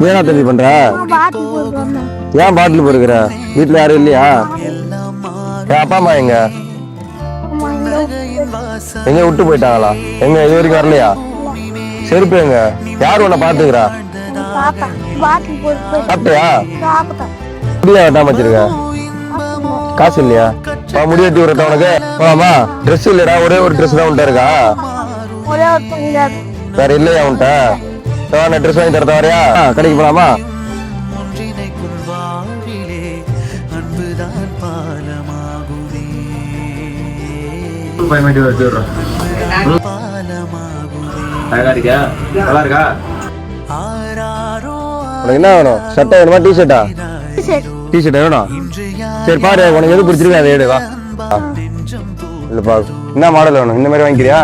ஏனா தம்பி பண்ற? ஏன் பாட்டில் பொறுக்கிற? வீட்டுல யாரும் இல்லையா? அப்பா அம்மா எங்க எங்க விட்டு போயிட்டாங்களா? எங்க இது வரைக்கும் வரலையா? செருப்பு எங்க? யாரு உன்னை பாத்துக்கிறா? சாப்பிட்டியா? முடியா வெட்டாம வச்சிருக்க? காசு இல்லையா? முடி வெட்டி விடுறத உனக்கு? ஆமா. ட்ரெஸ் இல்லடா, ஒரே ஒரு ட்ரெஸ் தான் உன்ட்ட இருக்கா? வேற இல்லையா உன்ட்ட? ட்ரெஸ் வாங்கி தரத வரையா? கடைக்கு போலாமா? என்ன வேணும்? சட்டை வேணுமா டிஷர்ட்டா? டிஷர்ட் வேணும். சரி பாரு, உனக்கு எது பிடிச்சிருக்கு அதை எடு. வா இல்லப்பா, என்ன மாடல் வேணும்? இந்த மாதிரி வாங்கிக்கிறியா?